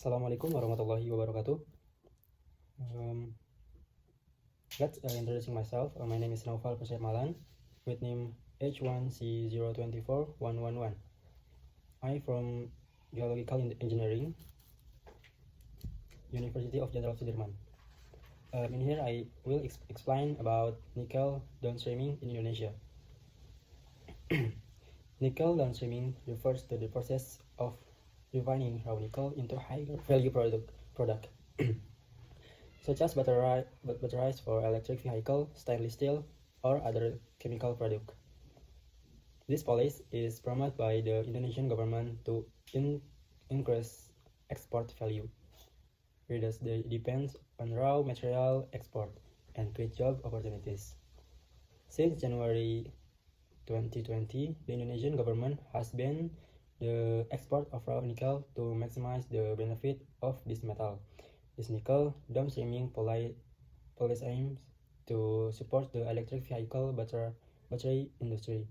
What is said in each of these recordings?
Assalamualaikum warahmatullahi wabarakatuh. Let's introducing myself. My name is Naufal Persep Malan with name H1C024111. I'm from Geological Engineering, University of Jenderal Sudirman. In here I will explain about nickel downstreaming in Indonesia. Nickel downstreaming refers to the process of refining raw nickel into higher value product such as batteries for electric vehicle, stainless steel, or other chemical product. This policy is promoted by the Indonesian government to increase export value, reduce the depends on raw material export, and create job opportunities. Since January 2020, the Indonesian government has banned the export of raw nickel to maximize the benefit of this metal. This nickel downstreaming policy aims to support the electric vehicle battery industry,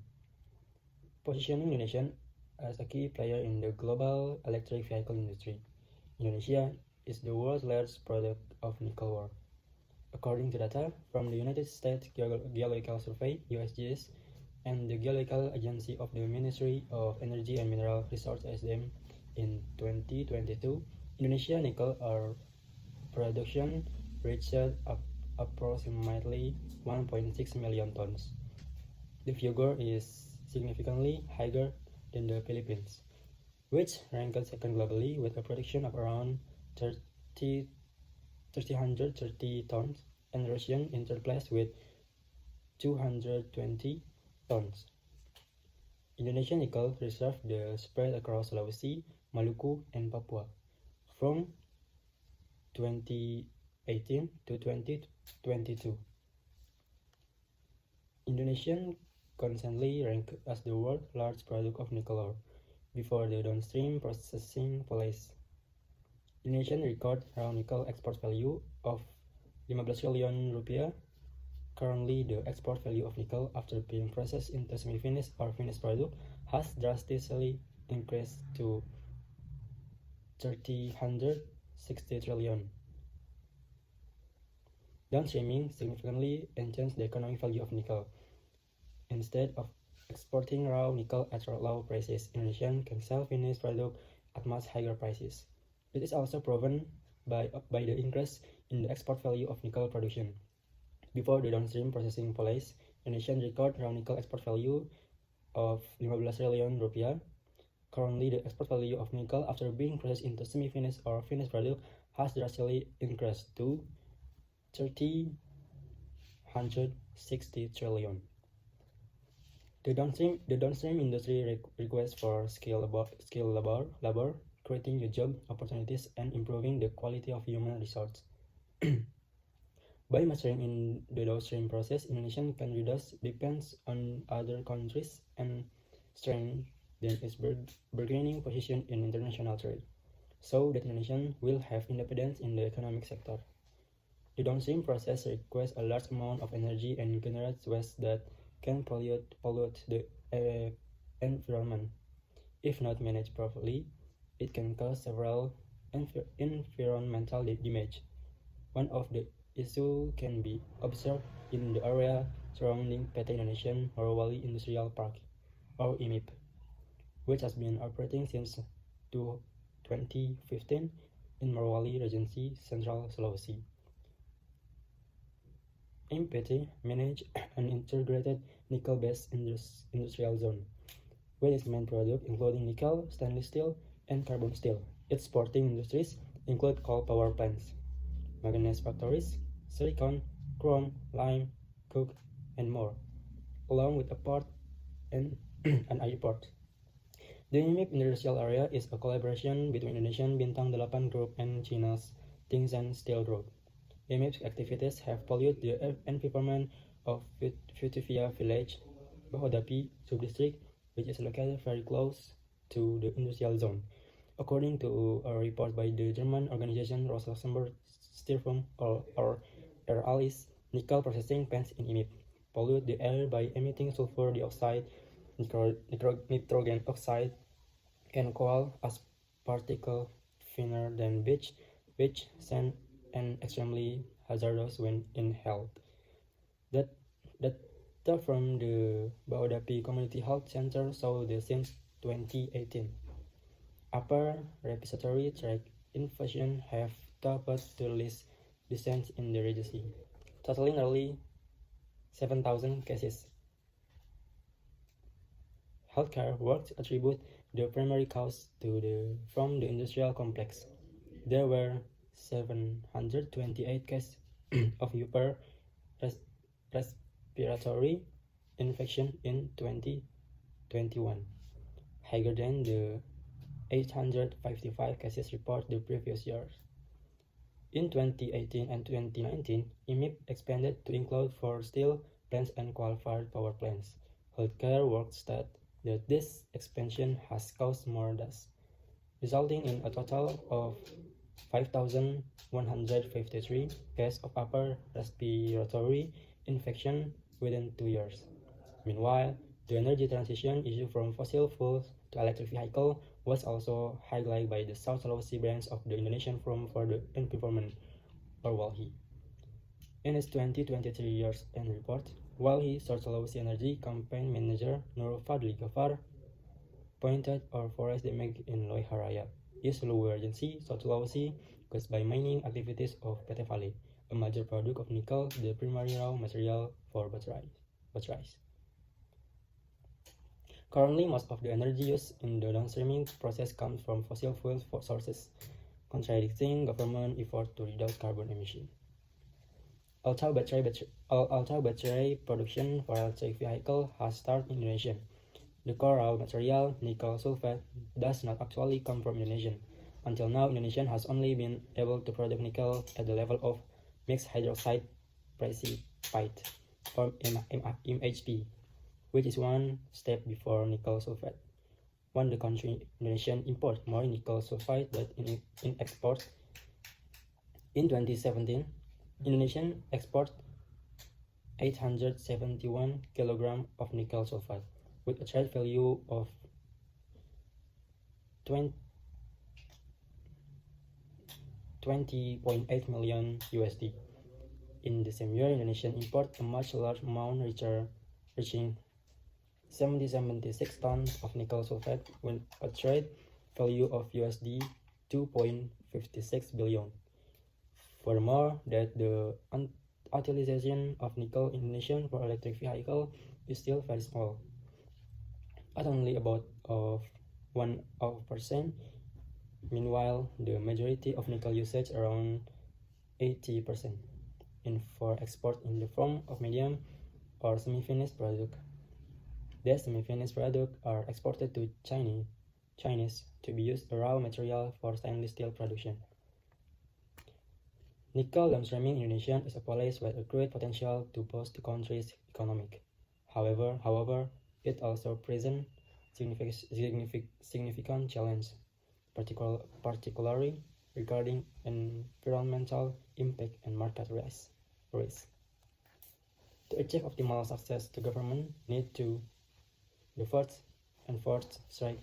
positioning Indonesia as a key player in the global electric vehicle industry. Indonesia is the world's largest producer of nickel ore. According to data from the United States Geological Survey (USGS) and the Geological Agency of the Ministry of Energy and Mineral Resources (SDM), in 2022, Indonesia nickel ore production reached approximately 1.6 million tons. The figure is significantly higher than the Philippines, which ranked second globally with a production of around 330 tons, and Russia in third place with 220 tons. Indonesian nickel reserves are spread across Sulawesi, Maluku, and Papua from 2018 to 2022. Indonesia constantly ranked as the world's largest producer of nickel ore before the downstream processing policy. Indonesia record raw nickel export value of 15 trillion rupiah. Currently, the export value of nickel after being processed into semi-finished or finished product has drastically increased to 360 trillion. Downstreaming significantly enhances the economic value of nickel. Instead of exporting raw nickel at low prices, Indonesia can sell finished product at much higher prices. It is also proven by the increase in the export value of nickel production. Before the downstream processing policy, Indonesia record raw nickel export value of 15 trillion rupiah. Currently, the export value of nickel after being processed into semi-finished or finished product has drastically increased to 360 trillion. The downstream industry requests for skilled labor, creating new job opportunities and improving the quality of human resources. By maturing in the downstream process, Indonesia can reduce dependence on other countries and strengthen its bargaining position in international trade, so that Indonesia will have independence in the economic sector. The downstream process requires a large amount of energy and generates waste that can pollute the environment. If not managed properly, it can cause several environmental damage. One of the issues can be observed in the area surrounding PT Indonesian Morowali Industrial Park, or IMIP, which has been operating since 2015 in Morowali Regency, Central Sulawesi. MPT manages an integrated nickel-based industrial zone, with its main products including nickel, stainless steel, and carbon steel. Its supporting industries include coal power plants, manganese factories, silicon, chrome, lime, coke, and more, along with a port and an airport. The IMIP industrial area is a collaboration between Indonesian Bintang 8 Group and China's Tingzhen Steel Group. IMIP's activities have polluted the environment of Futuvia village, Bahodapi subdistrict, which is located very close to the industrial zone. According to a report by the German organization Rosenberg Stiftung or Alice, nickel processing plants in IMIP pollute the air by emitting sulfur dioxide, nitrogen oxide, and coal as particle thinner than beach sand, and extremely hazardous when inhaled. That data from the Baodapi Community Health Center show that since 2018, upper respiratory tract infections have topped the list descent in the regency, totaling nearly 7,000 cases. Healthcare workers attribute the primary cause from the industrial complex. There were 728 cases of upper respiratory infection in 2021, higher than the 855 cases reported the previous year. In 2018 and 2019, IMIP expanded to include for steel plants and qualified power plants. Healthcare workers state that this expansion has caused more deaths, resulting in a total of 5,153 cases of upper respiratory infection within 2 years. Meanwhile, the energy transition issue from fossil fuels to electric vehicle was also highlighted by the South Sulawesi branch of the Indonesian Forum for the Environment, or WALHI. In its 2023 year's end report, WALHI South Sulawesi Energy Campaign Manager Nur Fadli Gafar pointed our forest damage in Loiharaya is low urgency South Sulawesi caused by mining activities of PT Vale, a major product of nickel, the primary raw material for batteries. Currently, most of the energy used in the downstreaming process comes from fossil fuel sources, contradicting government effort to reduce carbon emission. Although battery production for electric vehicle has started in Indonesia, the core raw material, nickel sulfate, does not actually come from Indonesia. Until now, Indonesia has only been able to produce nickel at the level of mixed hydroxide precipitate, or MHP, which is one step before nickel sulfate. When the country Indonesia imports more nickel sulfide than in export, in 2017, Indonesia exported 871 kg of nickel sulfide, with a trade value of $20.8 million USD. In the same year, Indonesia imported a much larger amount, reaching 76 tons of nickel sulfate with a trade value of USD 2.56 billion. Furthermore, that the utilization of nickel in Indonesia for electric vehicle is still very small, at only about 1%. Meanwhile, the majority of nickel usage, around 80%, for export in the form of medium or semi-finished product. The semi-finished products are exported to Chinese to be used as raw material for stainless steel production. Nickel downstreaming in Indonesia is a place with a great potential to boost the country's economy. However, it also presents significant challenges, particularly regarding environmental impact and market risk. To achieve optimal success, the government needs to the first enforce strike